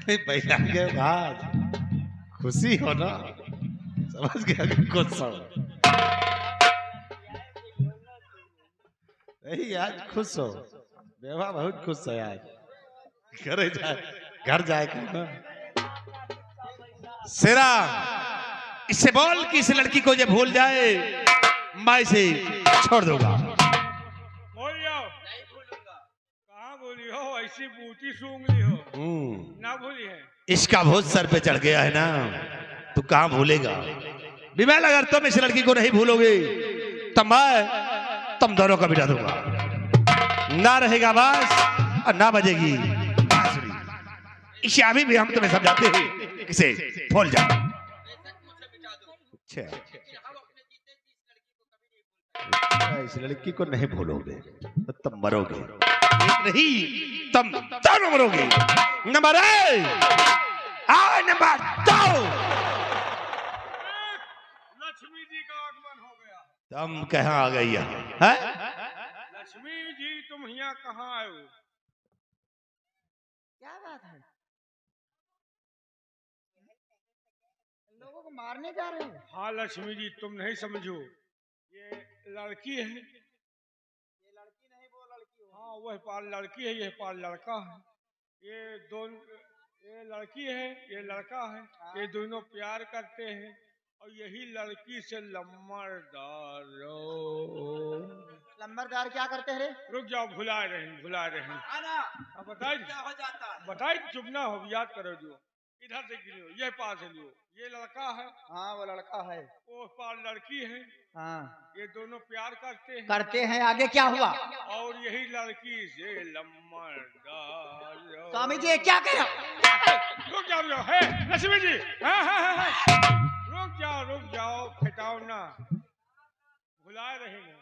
बैठा के बाद खुशी हो ना, समझ गया कि खुश हो नहीं आज खुश हो, बेवा बहुत खुश है आज। घर जाए ना सेरा, इससे बोल कि इस लड़की को जब भूल जाए मैं इसे छोड़ दूंगा। बोल जाओ, कहाँ भूली हो, ऐसी बूटी सूंघ ली हो, ना भूली है। इसका भूत सर पे चढ़ गया है ना, तू कहाँ भूलेगा। विमल अगर तुम इस लड़की को नहीं भूलोगे तो मैं तुम दोनों को बिठा दूंगा, ना रहेगा बांस और ना बजेगी बांसुरी। इसे अभी भी हम तुम्हें समझाते हैं, इसे भूल जाओ। अच्छा, इस लड़की को नहीं भूलोगे तो तुम मरोगे, एक नहीं तुम दोनों मरोगे। नंबर 1 और नंबर 2, लक्ष्मी जी का आगमन हो गया। तुम कहाँ आ गई है? लक्ष्मी जी तुम यहाँ कहाँ आए हो? क्या बात है, लोगों को मारने जा रहे हो? हाँ लक्ष्मी जी तुम नहीं समझो, ये लड़की है। ये लड़की नहीं, वो लड़की हो। हाँ वह पार लड़की है, ये पार लड़का है। ये दोनों, ये लड़की है, ये लड़का है। ये दोनों प्यार करते हैं और यही लड़की से लम्बरदार लंबरदार क्या करते हैं रे? रुक जाओ, भुला रहे हैं। बताइए क्या हो जाता है? बताइए, चुप ना हो, याद करो। जो इधर से गिनो, ये पास से लियो। ये लड़का है, हाँ वो लड़का है, वो पार लड़की है। हाँ ये दोनों प्यार करते हैं। आगे क्या हुआ? और यही लड़की से लम्बरदार। स्वामी जी क्या कह रहा? रुक जाओ, है लक्ष्मी जी, हाँ। रुक जाओ, खटाओ ना, भुला रहे हैं।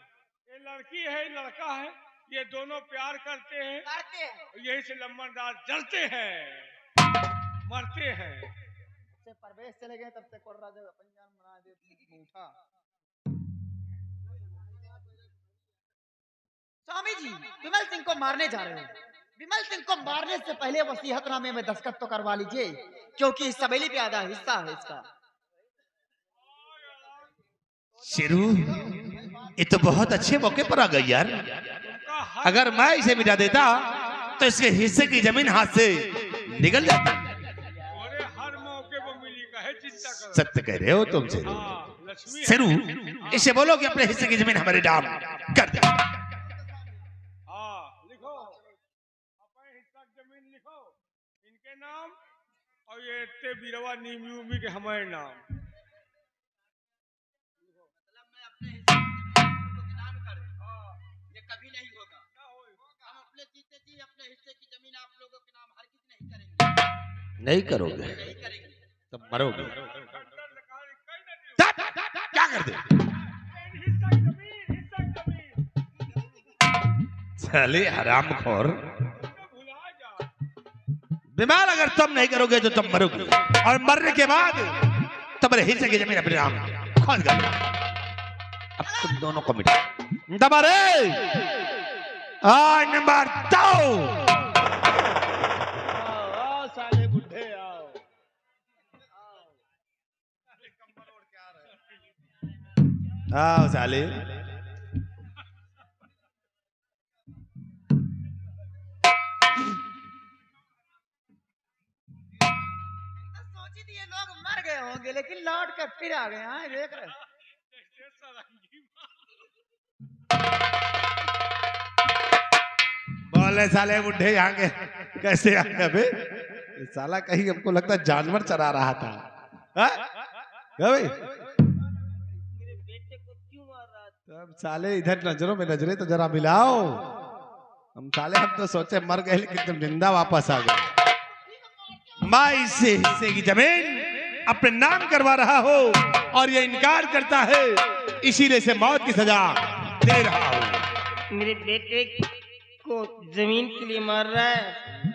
ये लड़की है, लड़का है, ये दोनों प्यार करते हैं। यही से लम्बरदार जलते हैं, मरते हैं। से परवेश चले गए तब से कोर्रा जो अपन जान बना दे उठा। स्वामी जी विमल सिंह को मारने जा रहे हैं। विमल सिंह को मारने से पहले वसीयतनामे में दस्तखत तो करवा लीजिए, क्योंकि इस सबेली पे आधा हिस्सा है इसका। शेरू, ये तो बहुत अच्छे मौके पर आ गई यार। अगर मैं इसे मिटा देता तो इसके हिस्से की जमीन हाथ से निकल जाती। हर मौके पर मिली का है, चिंता करो। सत्य कह रहे हो तुम शेरू। शेरू, इसे बोलो कि अपने हिस्से की जमीन हमारे नाम कर दे। लिखो अपने हिस्सा की जमीन लिखो इनके नाम, और ये इतने बीरवा नीमी के हमारे नाम। कभी नहीं होगा। हम अपने जीते जी अपने हिस्से की जमीन आप लोगों के नाम हरगिज नहीं करेंगे। नहीं करोगे तो मरोगे। क्या कर दे? चले हरामखोर, बीमार अगर तुम नहीं करोगे तो तुम मरोगे, और मरने के बाद तुम्हारे हिस्से की जमीन अपने नाम खोल कर। अब तुम दोनों को मिटा। नंबर 1 और नंबर 2। साले बुढ़े आओ। आओ साले। सोची थी ये लोग मर गए होंगे, लेकिन लौट कर फिर आ गए। हाँ देख रहे। बोले साले बुढ़े यहाँ के कैसे आ गए बे? साला कहीं हमको लगता है जानवर चरा रहा था। भाई मेरे बेटे को क्यों मार रहा था? तब साले इधर नजरों में नजरें तो जरा मिलाओ। हम तो सोचे मर गए, लेकिन तुम जिंदा वापस आ गए। मैं इससे हिस्से की जमीन अपने नाम करवा रहा हो और ये इनकार करता है, इसीलिए से मौत की सजा दे रहा हूँ। मेरे बेटे को जमीन के लिए मार रहा है।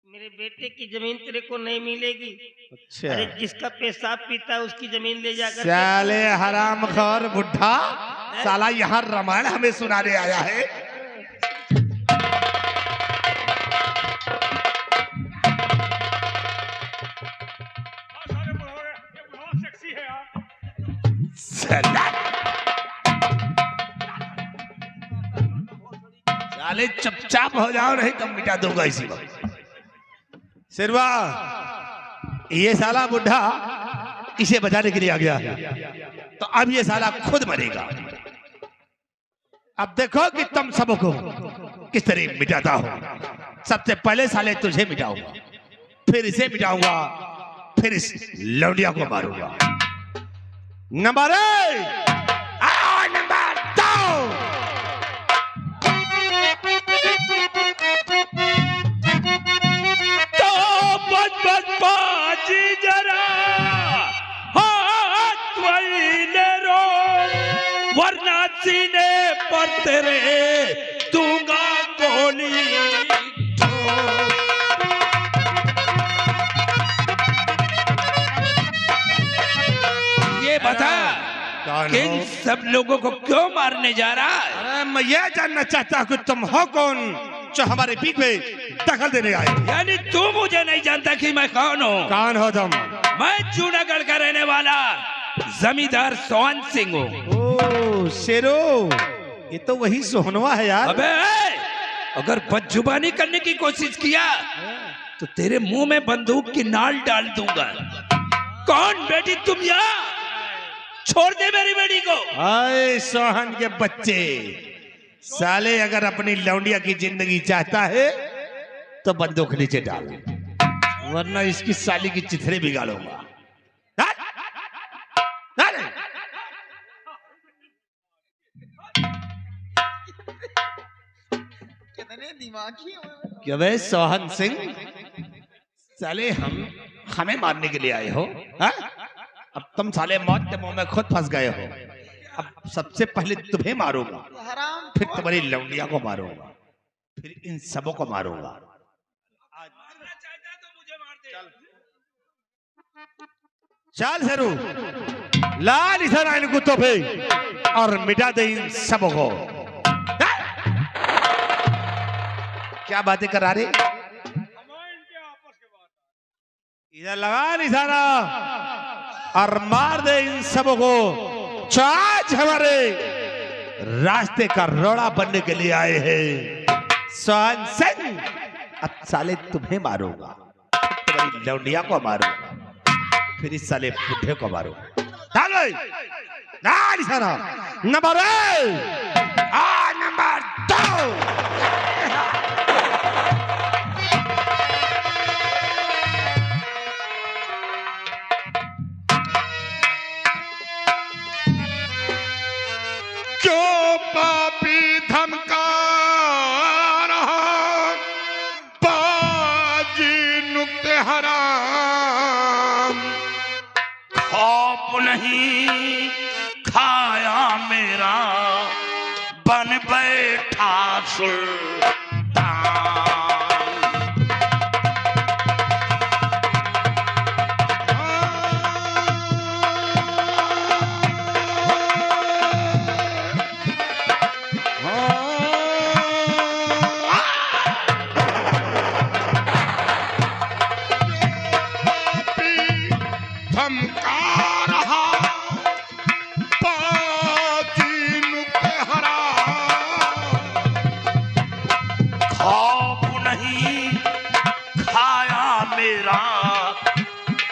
मेरे बेटे की जमीन तेरे को नहीं मिलेगी। अच्छा, अरे जिसका पेशाब पीता है उसकी जमीन ले जाकर। साले हरामखोर बुढ़ा, साला यहाँ रामायण हमें सुनाने आया है। साले चुपचाप हो जाओ, नहीं तो मिटा दूंगा इसी वक्त। शेरवा, ये साला बुढ़ा इसे बचाने के लिए आ गया है, तो अब ये साला खुद मरेगा। अब देखो कि तुम सबको किस तरह मिटाता हो। सबसे पहले साले तुझे मिटाऊंगा, फिर इसे मिटाऊंगा, फिर इस लौंडिया को मारूंगा। नंबर 1 और नंबर 2। तो बच बाजी जरा हाथ वहीने रो, वरना सीने पर तेरे दूंगा गोली। ये बता कि इन सब लोगों को क्यों मारने जा रहा है? अरे मैं ये जानना चाहता हूँ कि तुम हो कौन जो हमारे पीठ पे दखल देने आए? यानी तू मुझे नहीं जानता कि मैं कौन हूँ? कौन हो तुम? मैं जूनागढ़ का रहने वाला जमींदार सोहन सिंह हूँ। ओ शेरो, ये तो वही सोहनवा है यार। अबे अगर बदजुबानी करने की कोशिश किया तो तेरे मुंह में बंदूक की नाल डाल दूंगा। कौन बेटी तुम यहाँ? छोड़ दे मेरी बेटी को। आए सोहन के बच्चे, साले अगर अपनी लौंडिया की जिंदगी चाहता है तो बंदूक नीचे डाल, वरना इसकी साली की चिथड़े बिगाड़ूंगा। कितने दिमागी हो। क्या वे सोहन सिंह, साले हमें मारने के लिए आए हो? हा? अब तुम साले मौत के मुंह में खुद फंस गए हो। अब सबसे पहले तुम्हें मारूंगा, हराम फिर तुम्हारी लौंडिया को मारूंगा, फिर इन सबों को मारूंगा। चल शेरू, ला निशाना इन कुत्तों पे और मिटा दे इन सबों को। क्या बातें करा रहे? इनके आपस के बात। इधर लगा निशाना और मार दे इन सबों को। आज हमारे रास्ते का रोड़ा बनने के लिए आए हैं सोहन सिंह। अब साले तुम्हें मारूंगा, तुम्हारी लौंडिया को मारूंगा, फिर इस साले बुढ़े को मारूंगा। निशाना नंबर 1 और नंबर 2। क्यों पापी धमका रहा बाजी नुक्ते हराम। खौफ नहीं खाया मेरा बन बैठा सुल्तान।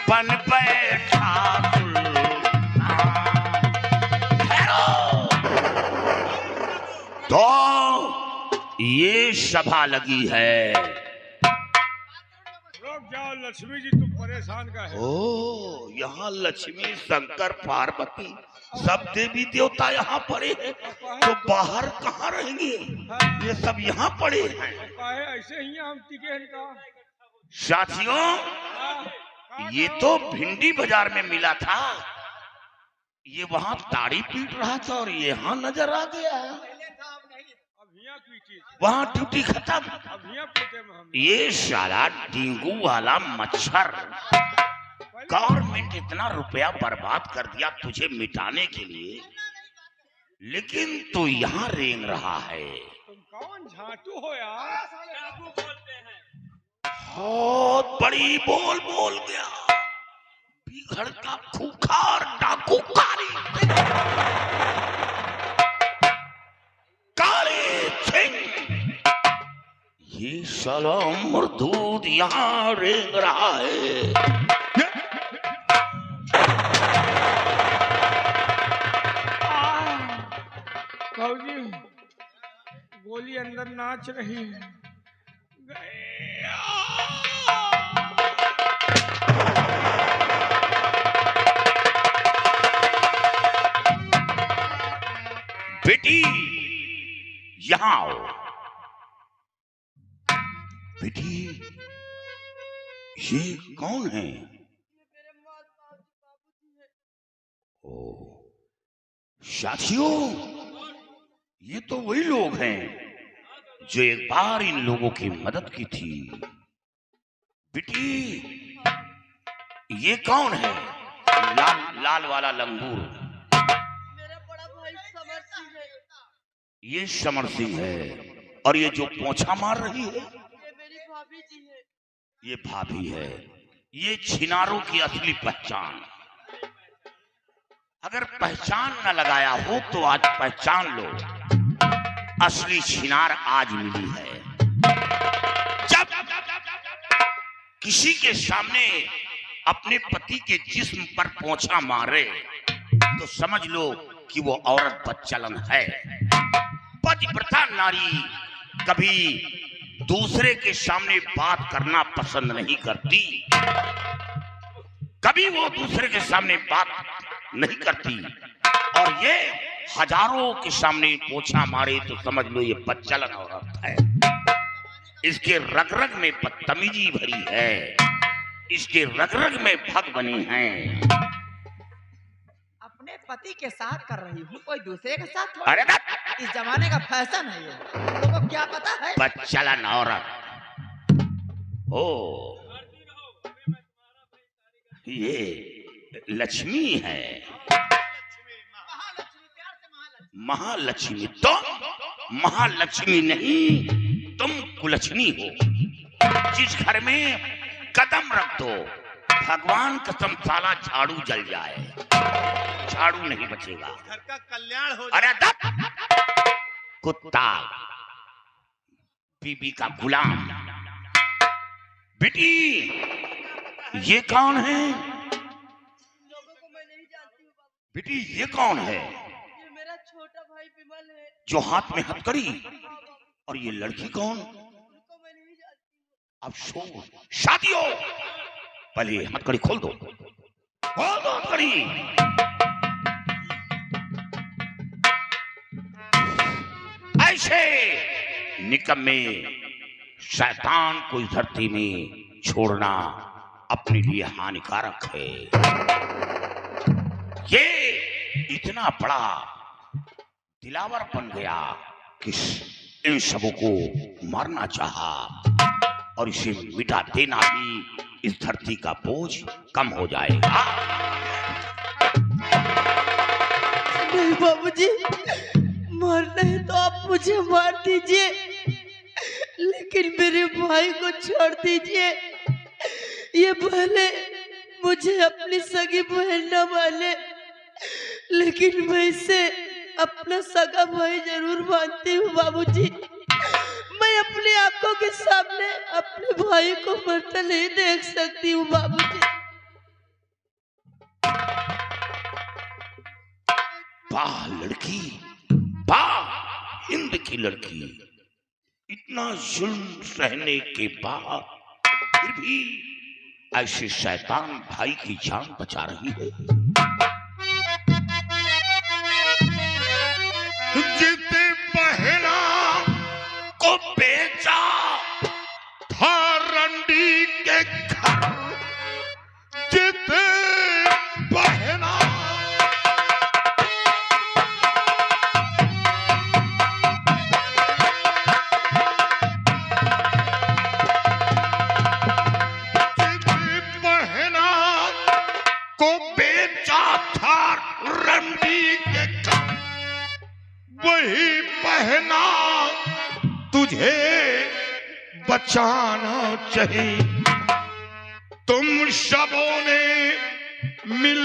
बन बैठा तो ये सभा लगी है। रुक जाओ लक्ष्मी जी, तुम परेशान का है। ओ, यहाँ लक्ष्मी शंकर पार्वती सब देवी देवता यहाँ पड़े हैं, तो बाहर कहाँ रहेंगे? ये सब यहाँ पड़े हैं। काहे ऐसे ही हम टिके हैं का? साथियों, ये तो भिंडी बाजार में मिला था, ये वहाँ ताड़ी पीट रहा था और ये यहाँ नजर आ गया। वहाँ ड्यूटी खत्म। ये साला डेंगू वाला मच्छर, गवर्नमेंट इतना रुपया बर्बाद कर दिया तुझे मिटाने के लिए, लेकिन तू यहाँ रेंग रहा है। तुम कौन झांटू हो यार? बहुत बड़ी बोल बोल गया, बिगड़ का खूंखार डाकू कारी। साला मरदूद यहाँ रेंग रहा है। बाबूजी गोली अंदर नाच रही है। बेटी यहाँ आओ। बेटी ये कौन है? ओ साथियों, ये तो वही लोग हैं जो एक बार इन लोगों की मदद की थी। बेटी ये कौन है? लाल लाल वाला लंगूर। मेरा बड़ा भाई समर सिंह है। ये समर सिंह है। और ये जो पोछा मार रही है, ये मेरी भाभी जी है। ये भाभी है। ये छिनारों की असली पहचान। अगर पहचान न लगाया हो तो आज पहचान लो। असली छिनार आज मिली है। जब किसी के सामने अपने पति के जिस्म पर पोंछा मारे तो समझ लो कि वो औरत बदचलन है। पतिव्रता नारी कभी दूसरे के सामने बात करना पसंद नहीं करती। कभी वो दूसरे के सामने बात नहीं करती। और ये हजारों के सामने पोछा मारे तो समझ लो ये बदचलन औरत है। इसके रग रग में बदतमीजी भरी है। इसके रग रग में भग बने हैं। अपने पति के साथ कर रही हूँ, कोई दूसरे के साथ थोड़ी। अरे इस जमाने का फैशन है ये, लोगों को क्या पता है? बदचलन औरत। ओ ये लक्ष्मी है। महालक्ष्मी तो महालक्ष्मी नहीं, तुम कुलक्ष्मी हो। जिस घर में कदम रख दो भगवान कसम साला झाड़ू जल जाए, झाड़ू नहीं बचेगा। घर का कल्याण हो। अरे कुत्ता, बीबी का गुलाम। बेटी ये कौन है? लोगों को मैं नहीं जानती हूँ बाबू। बेटी ये कौन है? ये मेरा छोटा भाई विमल है। जो हाथ में हथकड़ी। हाँ बाबू, और ये लड़की कौन? उनको मैं नहीं जानती हूँ। अब शो शादी हो, पहले हथकड़ी खोल दो। खोल दो हथकड़ी। ऐसे निकम्मे शैतान को इस धरती में छोड़ना अपने लिए हानिकारक है। ये इतना बड़ा दिलावर बन गया कि इन सबों को मारना चाहा और इसे मिटा देना भी इस धरती का बोझ कम हो जाएगा। नहीं बाबूजी, मारना है तो आप मुझे मार दीजिए, लेकिन मेरे भाई को छोड़ दीजिए। ये भले मुझे अपनी सगी बहन न माने, लेकिन मैं इसे अपना सगा भाई जरूर मानती हूँ बाबूजी। मैं अपनी आंखों के सामने अपने भाई को मरता नहीं देख सकती हूँ बाबूजी। वाह लड़की, वाह हिंद की लड़की, इतना जुल्म सहने के बाद फिर भी ऐसे शैतान भाई की जान बचा रही है। जितने बहना को बेचा था रंडी के घर, जितने बहना को बेचा था रंडी के घर, वही बहना तुझे बचाना चाहिए। तुम सबों ने मिल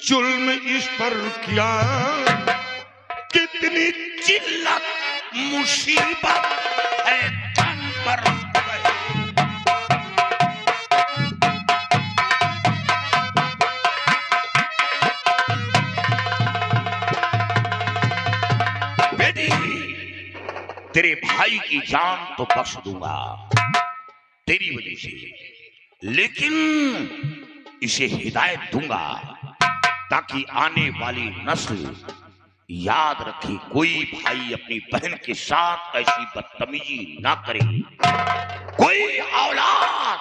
जुल्म इस पर किया, कितनी जिल्लत मुसीबत है तन पर तेरे भाई की जान तो बख्श दूंगा तेरी वजह से, लेकिन इसे हिदायत दूंगा ताकि आने वाली नस्ल याद रखे कोई भाई अपनी बहन के साथ ऐसी बदतमीजी ना करे, कोई औलाद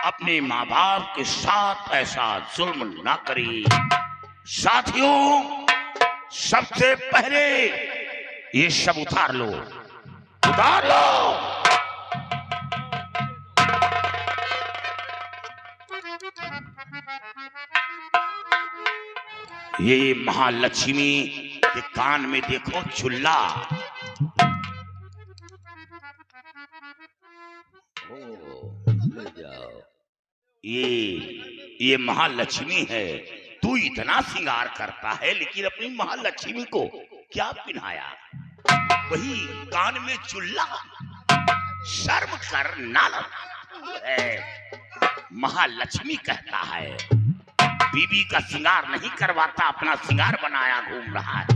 अपने माँ बाप के साथ ऐसा जुल्म ना करे। साथियों, सबसे पहले ये सब उतार लो, उतार लो। ये महालक्ष्मी के कान में देखो चुल्ला, ये महालक्ष्मी है। तू इतना श्रृंगार करता है लेकिन अपनी महालक्ष्मी को क्या पिन्हाया? वही कान में चुल्ला, शर्म कर नाला है। महालक्ष्मी कहता है बीबी का श्रृंगार नहीं करवाता, अपना श्रृंगार बनाया घूम रहा है।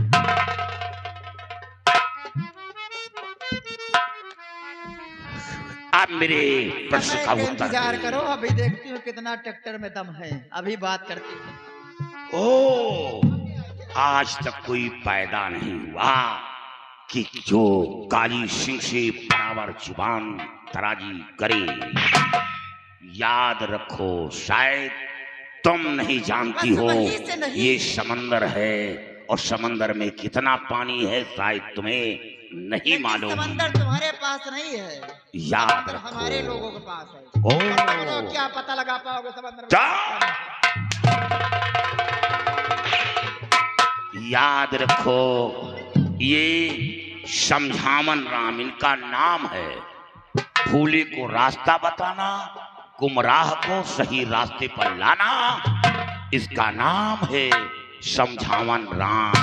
अब मेरे प्रश्न का उत्तर इंतजार करो, अभी देखती हूँ कितना ट्रैक्टर में दम है, अभी बात करती हूँ। ओ, आज तक कोई पैदा नहीं हुआ कि जो काली सिंह से बराबर जुबान तराजी करे। याद रखो, शायद तुम नहीं जानती हो, ये समंदर है और समंदर में कितना पानी है शायद तुम्हें नहीं मालूम। समंदर तुम्हारे पास नहीं है, याद रखो, हमारे लोगों के पास है। ओ, क्या पता लगा पाओगे समंदर में? याद रखो, ये समझावन राम इनका नाम है। भूले को रास्ता बताना, गुमराह को सही रास्ते पर लाना, इसका नाम है समझावन राम।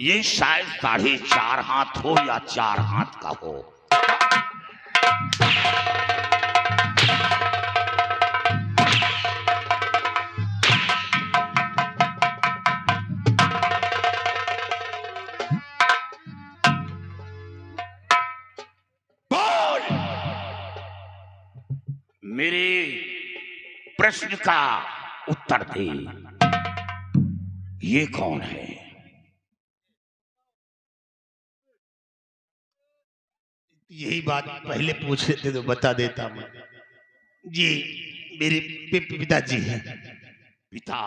ये शायद 4.5 हाथ हो या 4 हाथ का हो। मेरे प्रश्न का उत्तर दे, ये कौन है? यही बात पहले पूछ लेते तो बता देता मैं। जी मेरे पिताजी हैं। पिता?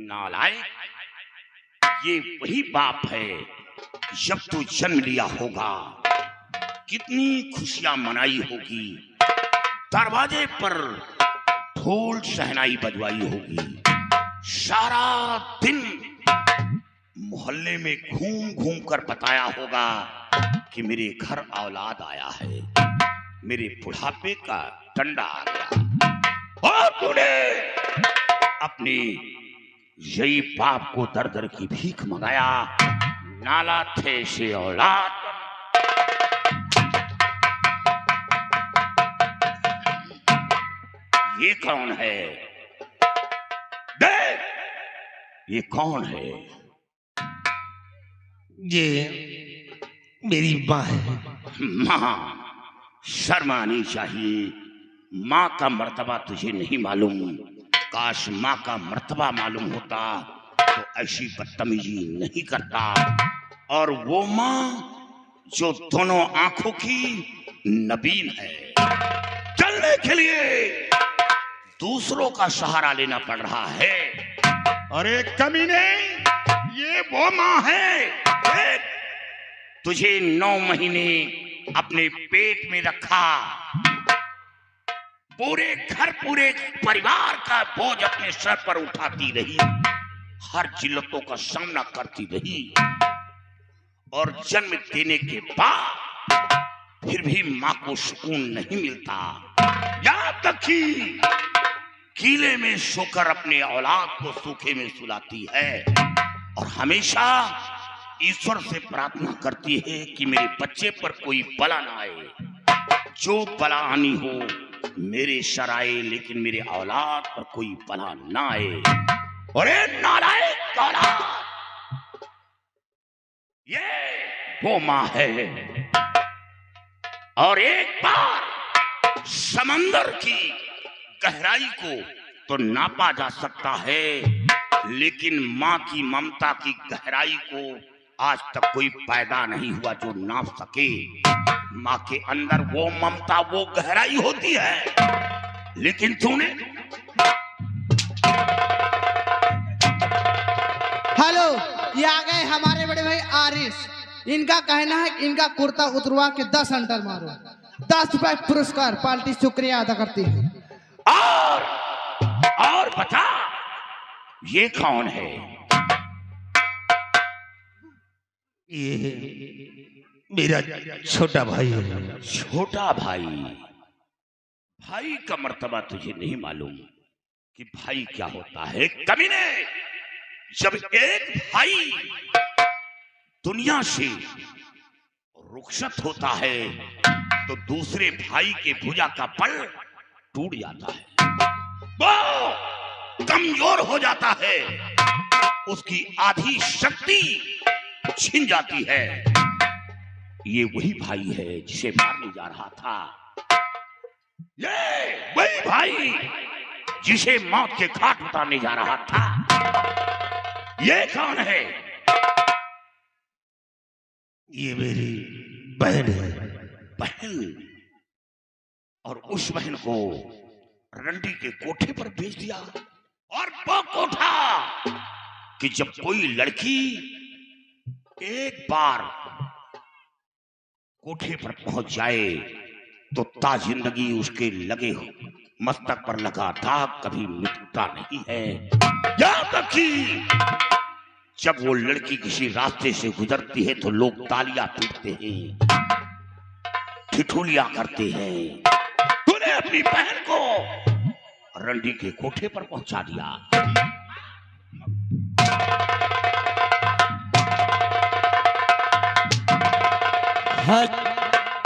नालायक, ये वही बाप है जब तू जन्म लिया होगा कितनी खुशियां मनाई होगी, दरवाजे पर ढोल शहनाई बजवाई होगी, सारा दिन मोहल्ले में घूम घूम कर बताया होगा कि मेरे घर औलाद आया है, मेरे बुढ़ापे का डंडा आ गया। और तूने अपने यही बाप को दर दर की भीख मंगाया, नाला थे से औलाद। ये कौन है? देख, ये कौन है? ये मेरी माँ है। माँ? शर्म आनी चाहिए, माँ का मर्तबा तुझे नहीं मालूम। काश माँ का मर्तबा मालूम होता तो ऐसी बदतमीजी नहीं करता। और वो माँ जो दोनों आंखों की नबीन है, चलने के लिए दूसरों का सहारा लेना पड़ रहा है। अरे कमीने, ये वो माँ है तुझे 9 महीने अपने पेट में रखा, पूरे घर पूरे परिवार का बोझ अपने सर पर उठाती रही, हर जिल्लतों का सामना करती रही, और जन्म देने के बाद फिर भी माँ को सुकून नहीं मिलता। यहाँ तक कि कीले में सोकर अपने औलाद को सूखे में सुलाती है और हमेशा ईश्वर से प्रार्थना करती है कि मेरे बच्चे पर कोई बला ना आए। जो बला आनी हो मेरे सर आए, लेकिन मेरे औलाद पर कोई बला ना आए। अरे नालायक औलाद, ये वो मां है। और एक बार समंदर की गहराई को तो नापा जा सकता है, लेकिन मां की ममता की गहराई को आज तक कोई पैदा नहीं हुआ जो नाप सके। मां के अंदर वो ममता, वो गहराई होती है, लेकिन तूने हेलो, ये आ गए हमारे बड़े भाई आरिस। इनका कहना है कि इनका कुर्ता उतरवा के 10 अंटर मारो, 10 रुपए पुरस्कार पार्टी शुक्रिया अदा करती है। और बता, ये कौन है? ये मेरा छोटा भाई है। छोटा भाई? भाई का मर्तबा तुझे नहीं मालूम कि भाई क्या होता है? कमीने, जब एक भाई दुनिया से रुखसत होता है तो दूसरे भाई के भुजा का बल टूट जाता है, वो कमजोर हो जाता है, उसकी आधी शक्ति छिन जाती है। ये वही भाई है जिसे मारने जा रहा था। ये वही भाई जिसे मौत के घाट उतारने जा रहा था। ये कौन है? ये मेरी बहन है। बहन? और उस बहन को रंडी के कोठे पर भेज दिया। और वो कोठा कि जब कोई लड़की एक बार कोठे पर पहुंच जाए तो ता जिंदगी उसके लगे मस्तक पर लगा दाग कभी मिटता नहीं है। यहां तक कि जब वो लड़की किसी रास्ते से गुजरती है तो लोग तालियां पीटते हैं, ठिठुलियां करते हैं। तूने अपनी बहन को रंडी के कोठे पर पहुंचा दिया।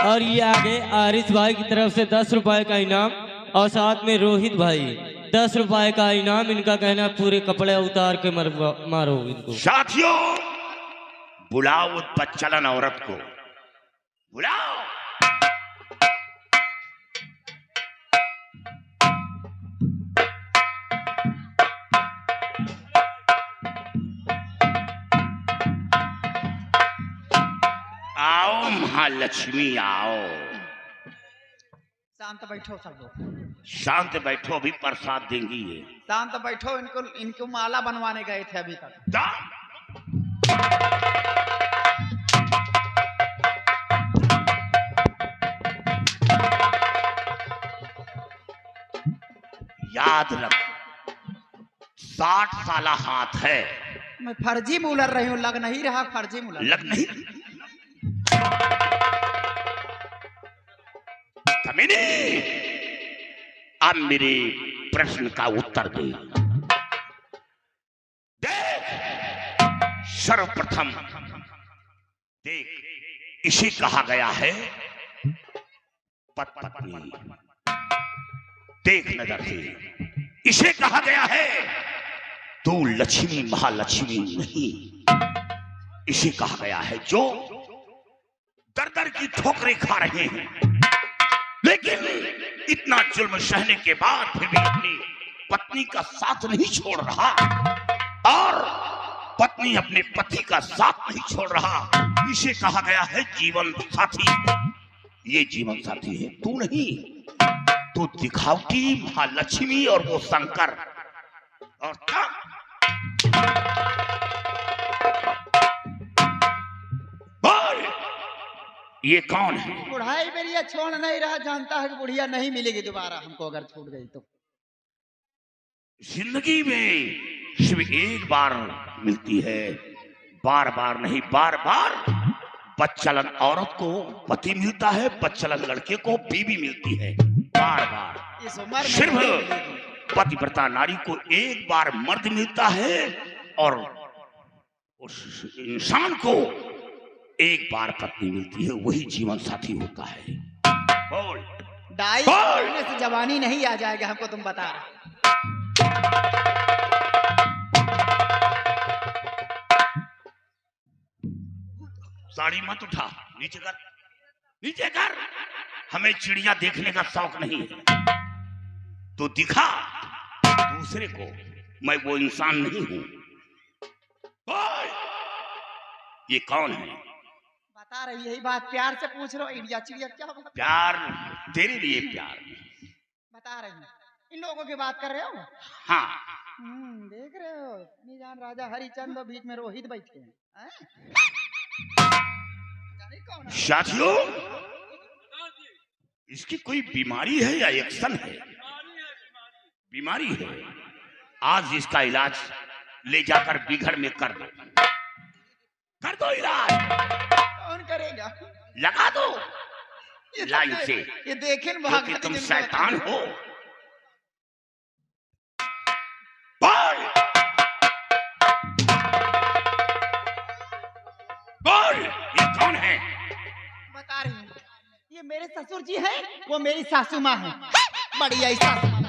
और ये आगे आरिस भाई की तरफ से 10 रुपए का इनाम और साथ में रोहित भाई 10 रुपए का इनाम। इनका कहना पूरे कपड़े उतार के मारो इनको। साथियों, बुलाओ उस बच्चलन औरत को, बुलाओ। आओ महालक्ष्मी, आओ। शांत बैठो सब लोग, शांत बैठो, अभी प्रसाद देंगी ये। शांत बैठो। इनको माला बनवाने गए थे अभी तक। याद रख, 60 साला हाथ है। मैं फर्जी में उलझ रही हूँ, लग नहीं रहा फर्जी में उलझ। लग नहीं? कमीनी, अब मेरे प्रश्न का उत्तर दे। देख, सर्वप्रथम देख, इसे कहा गया है पत्नी। देख नजर से, इसे कहा गया है तू लक्ष्मी महालक्ष्मी नहीं। इसे कहा गया है जो दर दर की ठोकरें खा रहे हैं, लेकिन इतना जुल्म सहने के बाद फिर भी अपनी पत्नी का साथ नहीं छोड़ रहा, और पत्नी अपने पति का साथ नहीं छोड़ रहा। इसे कहा गया है जीवन साथी। ये जीवन साथी है तू नहीं, तू दिखावटी महालक्ष्मी और वो शंकर। और क्या बोल, ये कौन है? बुढ़ाई मेरी छोड़ नहीं रहा, जानता है कि बुढ़िया नहीं मिलेगी दोबारा हमको अगर छूट गई तो। जिंदगी में सिर्फ एक बार मिलती है, बार बार नहीं, बार बार। बच्चलन औरत को पति मिलता है, बच्चलन लड़के को बीवी मिलती है, बार बार। इस उम्र में सिर्फ पतिव्रता नारी को एक बार मर्द मिलता है, और उस इंसान को एक बार पत्नी मिलती है, वही जीवन साथी होता है। बोल। डाई करने से जवानी नहीं आ जाएगा हमको, तुम बता रहे। साड़ी मत उठा, नीचे कर, नीचे कर। हमें चिड़िया देखने का शौक नहीं है। तो दिखा दूसरे को, मैं वो इंसान नहीं हूं। ओए, ये कौन है? बता रही यही बात, प्यार से पूछ रहा हूँ। इंडिया चिड़िया क्या बात? प्यार, तेरे लिए प्यार। बता रही हूँ। इन लोगों की बात कर रहे हो? हाँ। देख रहे हो, निजान राजा हरिचंद और बीच में रोहित बैठे हैं। जाने कौन है? साथियों, इसकी कोई बीमारी है या एक्शन है? बीमारी है। आज इसका इलाज ले जाकर बिघड़ में कर दो, कर दो इलाज। कौन करेगा? लगा दो ये लाइन से, ये देखे क्योंकि तुम शैतान हो। बोल, बोल, ये कौन है? बता रही हूँ, ये मेरे ससुर जी हैं, वो मेरी सासू माँ है। बढ़िया ही सासू माँ।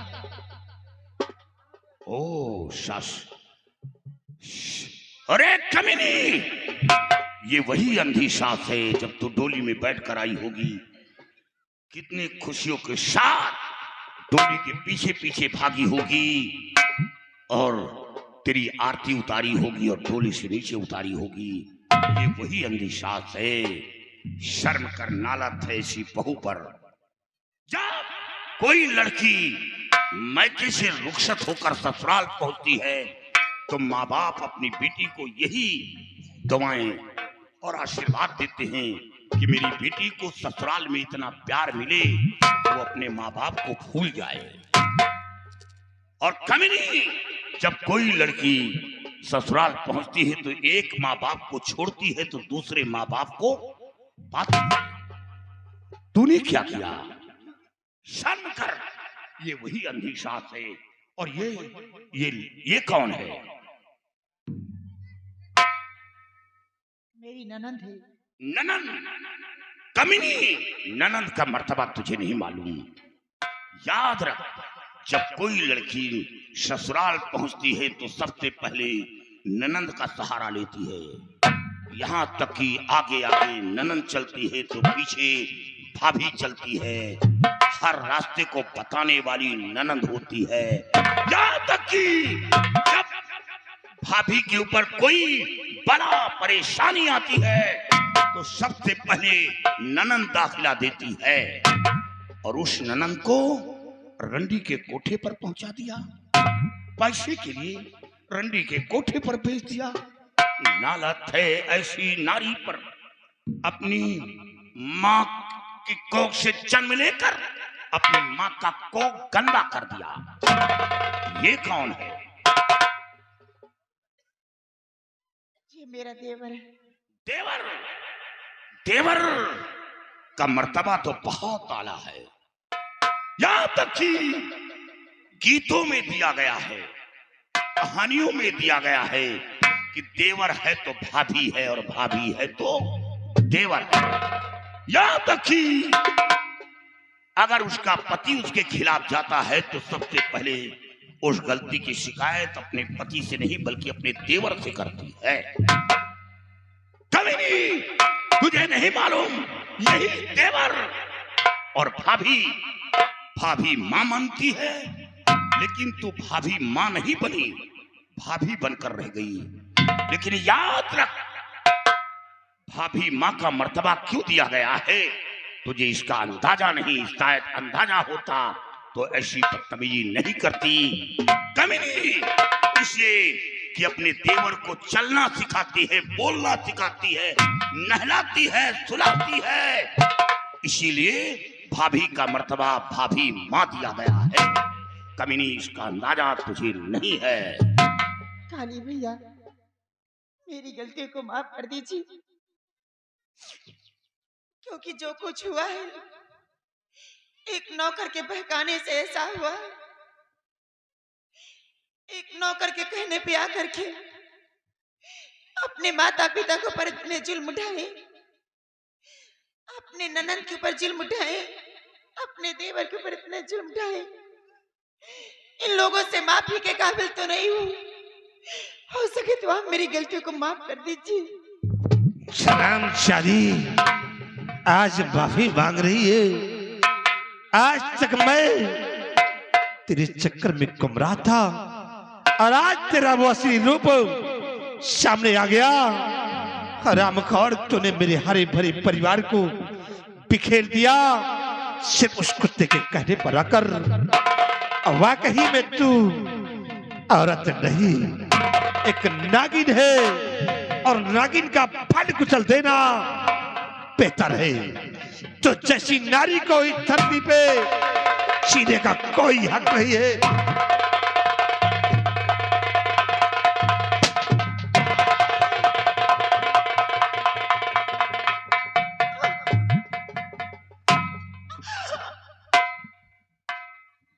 ओ सास, अरे कमीनी, ये वही अंधी सास है जब तू डोली में बैठकर आई होगी। कितनी खुशियों के साथ डोली के पीछे पीछे भागी होगी और तेरी आरती उतारी होगी और डोली से नीचे उतारी होगी। ये वही अंधी सास है। शर्म कर नालत है ऐसी बहू पर। जब कोई लड़की मैके से रुखसत होकर ससुराल पहुंचती है तो माँ बाप अपनी बेटी को यही दुआएं और आशीर्वाद देते हैं कि मेरी बेटी को ससुराल में इतना प्यार मिले वो अपने माँ बाप को भूल जाए। और कमीनी, जब कोई लड़की ससुराल पहुंचती है तो एक माँ बाप को छोड़ती है तो दूसरे माँ बाप को पाती है। तूने क्या किया? शर्म कर। ये वही अंधी सास है। और ये कौन है? मेरी ननंद है। ननंद? कमीनी, ननंद का मर्तबा तुझे नहीं मालूम। याद रख, जब कोई लड़की ससुराल पहुंचती है तो सबसे पहले ननंद का सहारा लेती है। यहाँ तक कि आगे आगे ननंद चलती है तो पीछे भाभी चलती है। हर रास्ते को बताने वाली ननंद होती है। यहाँ तक कि जब भाभी के ऊपर कोई बड़ा परेशानी आती है तो सबसे पहले ननंद दाखिला देती है और उस ननंद को रंडी के कोठे पर पहुंचा दिया। पैसे के लिए रंडी के कोठे पर भेज दिया। नालत है ऐसी नारी पर। अपनी माँ की कोख से जन्म लेकर अपनी माँ का कोख गंदा कर दिया। ये कौन है? ये मेरा देवर है। देवर? देवर का मर्तबा तो बहुत आला है। यहां तक कि गीतों में दिया गया है, कहानियों में दिया गया है कि देवर है तो भाभी है और भाभी है तो देवर है। यहां तक कि अगर उसका पति उसके खिलाफ जाता है तो सबसे पहले उस गलती की शिकायत अपने पति से नहीं बल्कि अपने देवर से करती है। कभी नहीं, तुझे नहीं मालूम, यही देवर और भाभी, भाभी मां मानती है लेकिन तू भाभी मां नहीं बनी, भाभी बनकर रह गई। लेकिन याद रख, भाभी मां का मर्तबा क्यों दिया गया है तुझे इसका अंदाजा नहीं। शायद अंदाजा होता तो ऐसी बदतमीजी नहीं करती। कमीनी, इसलिए कि अपने देवर को चलना सिखाती है, बोलना सिखाती है, नहलाती है, सुलाती है। इसीलिए भाभी का मर्तबा भाभी मां दिया गया है। कमीनी, इसका अंदाजा तुझे नहीं है। काली भैया, मेरी गलती को माफ कर दीजिए, क्योंकि जो कुछ हुआ है एक नौकर के बहकाने से ऐसा हुआ। एक नौकर के कहने पे आकर के अपने माता पिता के ऊपर इतने जुल्म उठाए, अपने ननद के ऊपर जुल्म उठाए, अपने देवर के ऊपर इतने जुल्म उठाए। इन लोगों से माफी के काबिल तो नहीं हूँ। हो सके तो आप मेरी गलतियों को माफ कर दीजिए। सलाम शादी आज माफी मांग रही है। आज तक मैं तेरे चक्कर में गुमराह था और आज तेरा वो असली रूप सामने आ गया। हरामखोर, तूने मेरे हरे भरे परिवार को बिखेर दिया सिर्फ उस कुत्ते के कहने पर आकर। वाकई में तू औरत नहीं, एक नागिन है और नागिन का फल कुचल देना बेहतर है। तो जैसी नारी को इस धरती पे जीने का कोई हक नहीं है।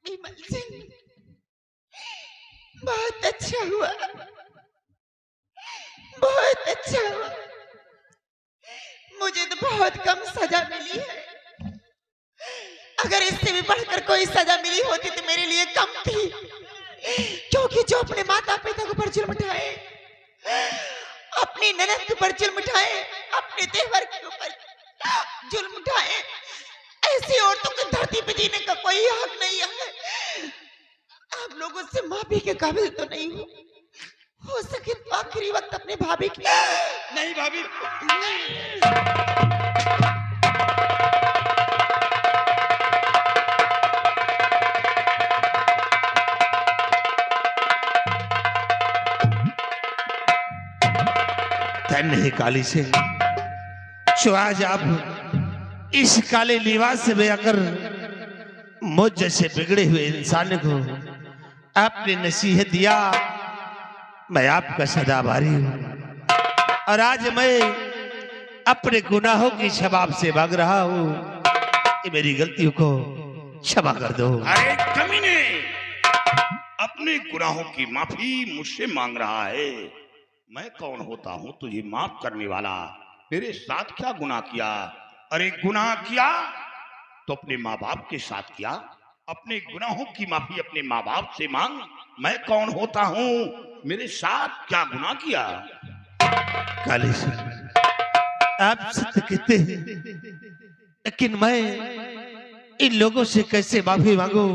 विमल सिंह, बहुत अच्छा हुआ, बहुत अच्छा हुआ। मुझे तो बहुत कम सजा मिली है। अगर इससे भी बढ़कर कोई सजा मिली होती तो मेरे लिए कम थी, क्योंकि जो अपने माता पिता के ऊपर जुल्म उठाए, अपनी ननद के ऊपर जुल्म उठाए, अपने देवर के ऊपर जुल्म उठाए, ऐसी औरतों को धरती पे जीने का कोई हक नहीं है। आप लोगों से माफी के काबिल तो नहीं हो सके तो आखिरी वक्त अपने भाभी की। नहीं भाभी, धन्य है काली से जो आज आप इस काले लिबास में आकर मुझ जैसे बिगड़े हुए इंसान को आपने नसीहत दिया। मैं आपका सदा आभारी हूं और आज मैं अपने गुनाहों की क्षमा से मांग रहा हूं कि मेरी गलतियों को क्षमा कर दो। अरे कमीने, अपने गुनाहों की माफी मुझसे मांग रहा है। मैं कौन होता हूं तुझे माफ करने वाला? मेरे साथ क्या गुनाह किया? अरे गुनाह किया तो अपने माँ बाप के साथ किया। अपने गुनाहों की माफी अपने माँ बाप से मांग। मैं कौन होता हूं? मेरे साथ क्या गुनाह किया? काली से आप सत्य कहते हैं, लेकिन मैं इन लोगों से कैसे माफी मांगू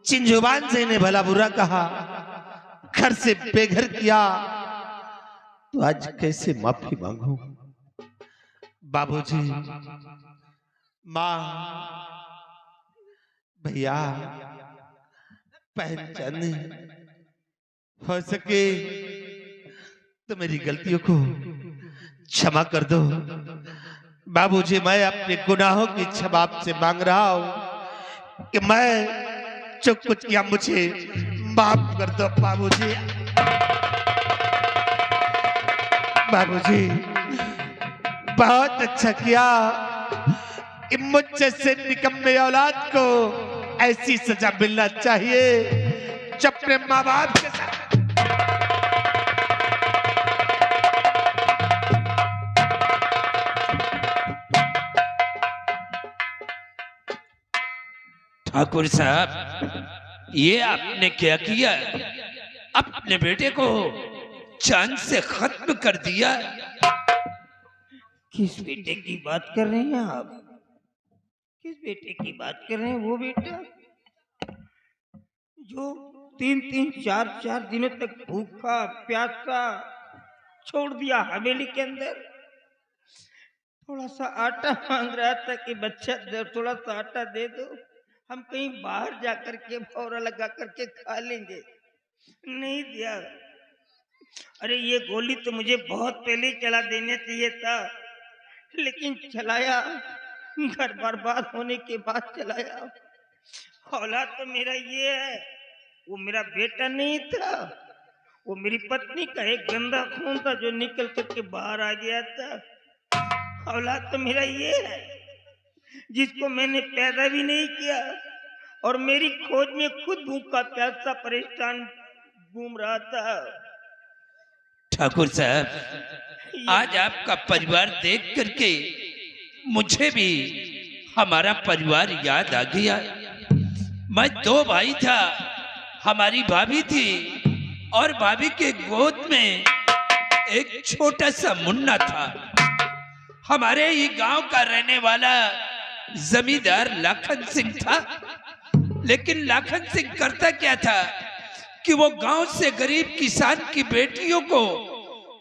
जिन जुबान से इन्हें भला बुरा कहा, घर से बेघर किया। तो आज कैसे माफी मांगू? बाबूजी, माँ, भैया, पहचान, हो सके तो मेरी गलतियों को क्षमा कर दो। बाबूजी, मैं अपने गुनाहों की क्षमा से मांग रहा हूं कि मैं जो कुछ किया मुझे माफ कर दो। बाबूजी, बाबूजी, बहुत अच्छा किया कि मुझ जैसे निकम्मे औलाद को ऐसी सजा मिलना चाहिए जब अपने माँ बाप के साथ। ठाकुर साहब, ये आपने क्या किया? अपने बेटे को जान से खत्म कर दिया। किस बेटे की बात कर रहे हैं आप? किस बेटे की बात कर रहे हैं? वो बेटा जो 3-3, 4-4 दिनों तक भूखा प्यासा छोड़ दिया हवेली के अंदर। थोड़ा सा आटा मांग रहा था कि बच्चा थोड़ा सा आटा दे दो, हम कहीं बाहर जाकर के भौरा लगा करके खा लेंगे। नहीं दिया। अरे ये गोली तो मुझे बहुत पहले चला देने चाहिए था, लेकिन चलाया घर बर्बाद होने के बाद चलाया। औलाद तो मेरा ये है, वो मेरा बेटा नहीं था, वो मेरी पत्नी का एक गंदा खून था जो निकल करके बाहर आ गया था। औलाद तो मेरा ये है जिसको मैंने पैदा भी नहीं किया और मेरी खोज में खुद भूखा प्यासा परेशान घूम रहा था। ठाकुर साहब, आज आपका परिवार देख करके मुझे भी हमारा परिवार याद आ गया। मैं 2 भाई था, हमारी भाभी थी और भाभी के गोद में एक छोटा सा मुन्ना था। हमारे ही गांव का रहने वाला जमींदार लाखन सिंह था। लेकिन लाखन सिंह करता क्या था कि वो गांव से गरीब किसान की बेटियों को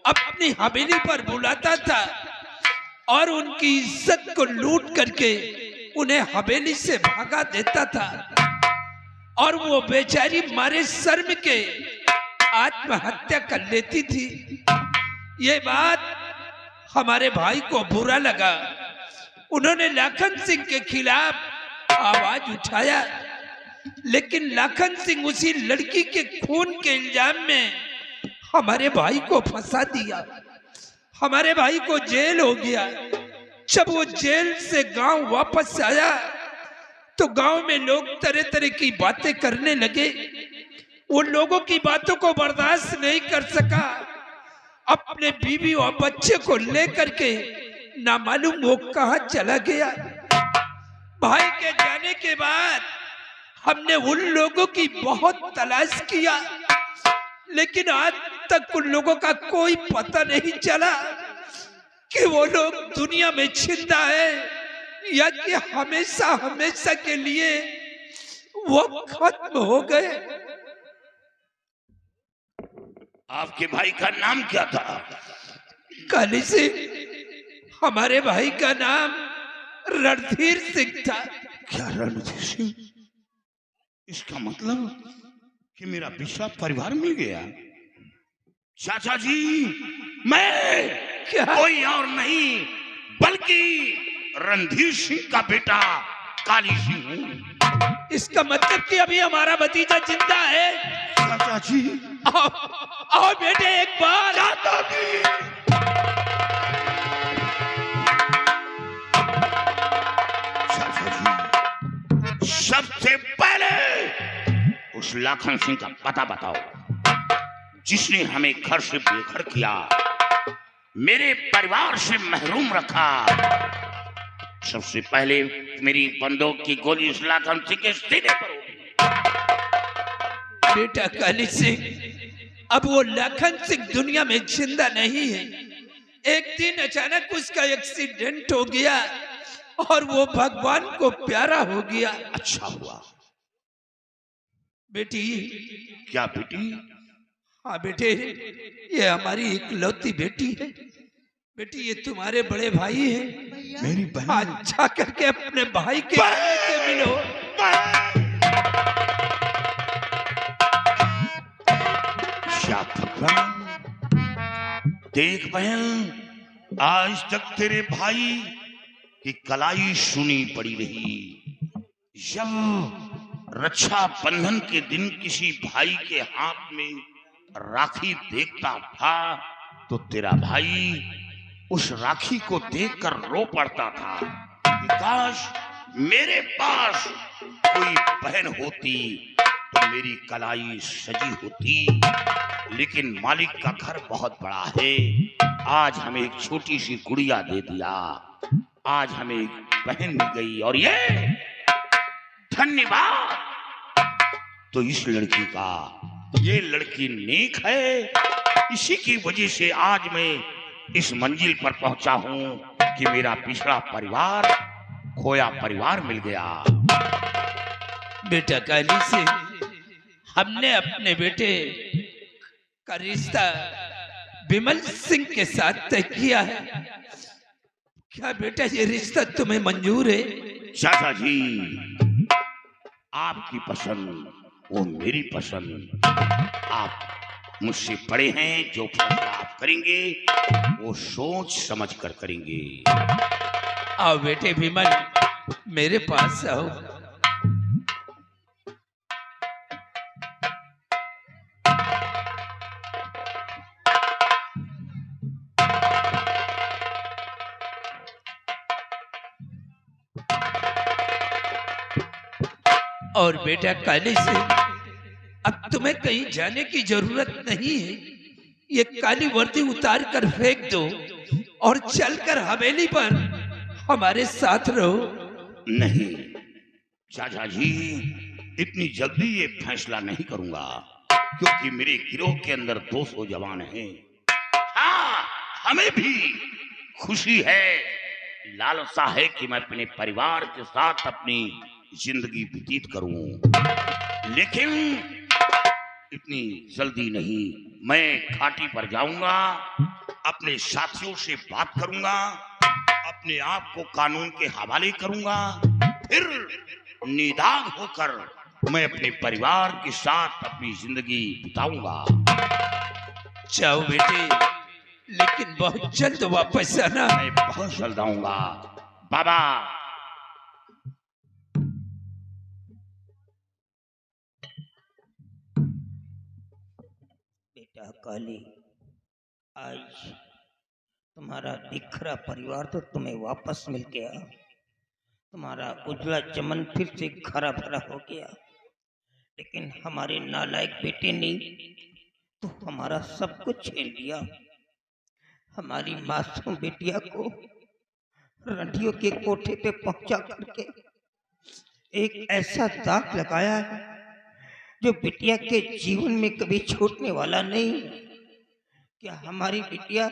अपनी हवेली पर बुलाता था और उनकी इज्जत को लूट करके उन्हें हवेली से भगा देता था। और वो बेचारी मारे शर्म के आत्महत्या कर लेती थी। ये बात हमारे भाई को बुरा लगा। उन्होंने लाखन सिंह के खिलाफ आवाज उठाया, लेकिन लाखन सिंह उसी लड़की के खून के इल्जाम में हमारे भाई को फंसा दिया। हमारे भाई को जेल हो गया। जब वो जेल से गांव वापस आया तो गांव में लोग तरह तरह की बातें करने लगे। उन लोगों की बातों को बर्दाश्त नहीं कर सका। अपने बीवी और बच्चे को लेकर के ना मालूम वो कहां चला गया। भाई के जाने के बाद हमने उन लोगों की बहुत तलाश किया, लेकिन आज तक उन लोगों का कोई पता नहीं चला कि वो लोग दुनिया में जिंदा है या कि हमेशा हमेशा के लिए वो खत्म हो गए। आपके भाई का नाम क्या था? काली सिंह। हमारे भाई का नाम रणधीर सिंह था। क्या रणधीर सिंह? इसका मतलब कि मेरा पिछला परिवार मिल गया। चाचा जी, मैं क्या? कोई और नहीं बल्कि रणधीर सिंह का बेटा काली सिंह हूँ। इसका मतलब कि अभी हमारा भतीजा जिंदा है। चाचा जी, आओ, आओ बेटे एक बार। चाचा जी, चाचा जी, सबसे पहले उस लाखन सिंह का पता बताओ जिसने हमें घर से बेघर किया, मेरे परिवार से महरूम रखा। सबसे पहले मेरी बंदूक की गोली उस लाखन सिंह के सीने पर होगी। बेटा काली सिंह, अब वो लाखन सिंह दुनिया में जिंदा नहीं है। एक दिन अचानक उसका एक्सीडेंट हो गया और वो भगवान को प्यारा हो गया। अच्छा हुआ। बेटी। क्या बेटी? हाँ बेटे, ये हमारी इकलौती बेटी है। बेटी, ये तुम्हारे बड़े भाई हैं। मेरी बहन। अच्छा करके अपने भाई के से मिलो। क्या भगवान, देख बहन, आज तक तेरे भाई की कलाई सुनी पड़ी रही। जब रक्षा बंधन के दिन किसी भाई के हाथ में राखी देखता था तो तेरा भाई उस राखी को देखकर रो पड़ता था कि काश मेरे पास कोई बहन होती तो मेरी कलाई सजी होती। लेकिन मालिक का घर बहुत बड़ा है। आज हमें एक छोटी सी गुड़िया दे दिया। आज हमें एक बहन मिल गई और ये धन्यवाद तो इस लड़की का। ये लड़की नेक है, इसी की वजह से आज मैं इस मंजिल पर पहुंचा हूं कि मेरा पिछड़ा परिवार, खोया परिवार मिल गया। बेटा काली सिंह, हमने अपने बेटे का रिश्ता विमल सिंह के साथ तय किया है। क्या बेटा ये रिश्ता तुम्हें मंजूर है? चाचा जी, आपकी पसंद वो मेरी पसंद। आप मुझसे बड़े हैं, जो फैसला आप करेंगे वो सोच समझ कर करेंगे। आओ बेटे विमल, मेरे पास आओ। और बेटा काली सिंह, अब तुम्हें कहीं जाने की जरूरत नहीं है। ये काली वर्दी उतार कर फेंक दो और चलकर हवेली पर हमारे साथ रहो। नहीं चाचा जी, इतनी जल्दी ये फैसला नहीं करूंगा, क्योंकि मेरे गिरोह के अंदर 200 जवान हैं। हाँ, हमें भी खुशी है, लालसा है कि मैं अपने परिवार के साथ अपनी जिंदगी व्यतीत करूं, लेकिन इतनी जल्दी नहीं। मैं घाटी पर जाऊंगा, अपने साथियों से बात करूंगा, अपने आप को कानून के हवाले करूंगा, फिर निदाग होकर मैं अपने परिवार के साथ अपनी जिंदगी बिताऊंगा। जाओ बेटे, लेकिन बहुत जल्द वापस आना। मैं बहुत जल्द आऊंगा बाबा। बेटा काली, आज तुम्हारा बिखरा परिवार तो तुम्हें वापस मिल गया। तुम्हारा उजला चमन फिर से हरा भरा हो गया, लेकिन हमारे नालायक बेटे ने तो हमारा सब कुछ छीन लिया। हमारी मासूम बेटिया को रंडियों के कोठे पे पहुंचा करके एक ऐसा दाग लगाया है जो बिटिया के जीवन में कभी छूटने वाला नहीं। क्या हमारी बिटिया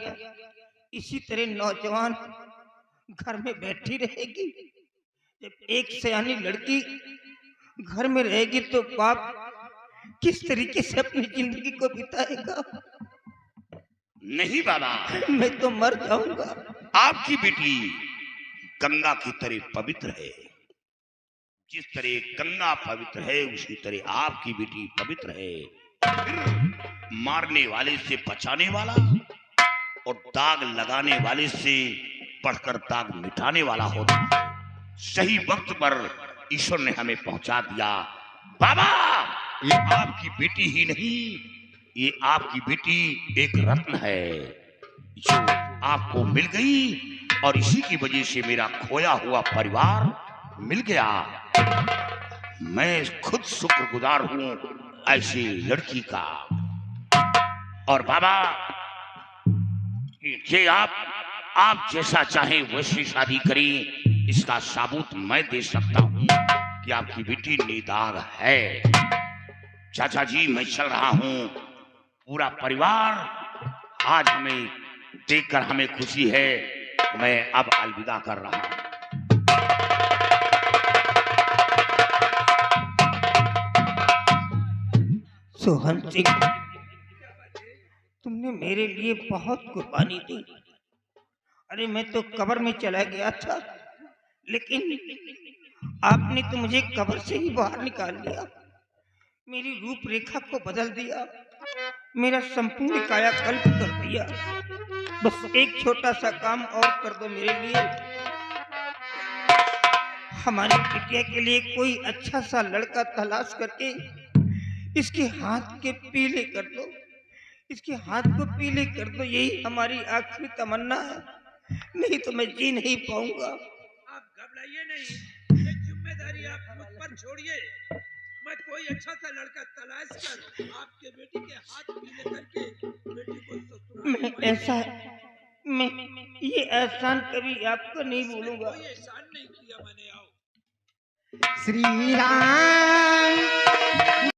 इसी तरह नौजवान घर में बैठी रहेगी? जब एक सयानी लड़की घर में रहेगी तो बाप किस तरीके से अपनी जिंदगी को बिताएगा? नहीं बाबा, मैं तो मर जाऊंगा। आपकी बेटी गंगा की तरह पवित्र है। जिस तरह गंगा पवित्र है उसी तरह आपकी बेटी पवित्र है। फिर मारने वाले से बचाने वाला और दाग लगाने वाले से बढ़कर दाग मिटाने वाला होता है। सही वक्त पर ईश्वर ने हमें पहुंचा दिया। बाबा, ये आपकी बेटी ही नहीं, ये आपकी बेटी एक रत्न है जो आपको मिल गई, और इसी की वजह से मेरा खोया हुआ परिवार मिल गया। मैं खुद शुक्रगुजार हूं ऐसी लड़की का। और बाबा, ये आप जैसा चाहे वैसी शादी करें, इसका सबूत मैं दे सकता हूं कि आपकी बेटी निदाग है। चाचा जी, मैं चल रहा हूं। पूरा परिवार आज हमें देखकर हमें खुशी है। मैं अब अलविदा कर रहा हूं। सोहन सिंह, तुमने मेरे लिए बहुत कुर्बानी दी। अरे मैं तो कब्र में चला गया था, लेकिन आपने तो मुझे कब्र से ही बाहर निकाल लिया। मेरी रूपरेखा को बदल दिया, मेरा संपूर्ण कायाकल्प कर दिया। बस एक छोटा सा काम और कर दो मेरे लिए। हमारी बिटिया के लिए कोई अच्छा सा लड़का तलाश करके इसके हाथ के पीले कर दो, इसके हाथ को पीले कर दो। यही हमारी आखिरी तमन्ना है, नहीं तो मैं जी नहीं पाऊंगा। आप घबराइए नहीं, ये जिम्मेदारी आप मुझ पर छोड़िए। मैं कोई अच्छा सा लड़का तलाश कर आपके बेटी के हाथ पीले करके बेटी को ससुराल मैं ये एहसान कभी आपको नहीं भूलूंगा। कोई एहसान नहीं किया मैंने। आओ श्री राम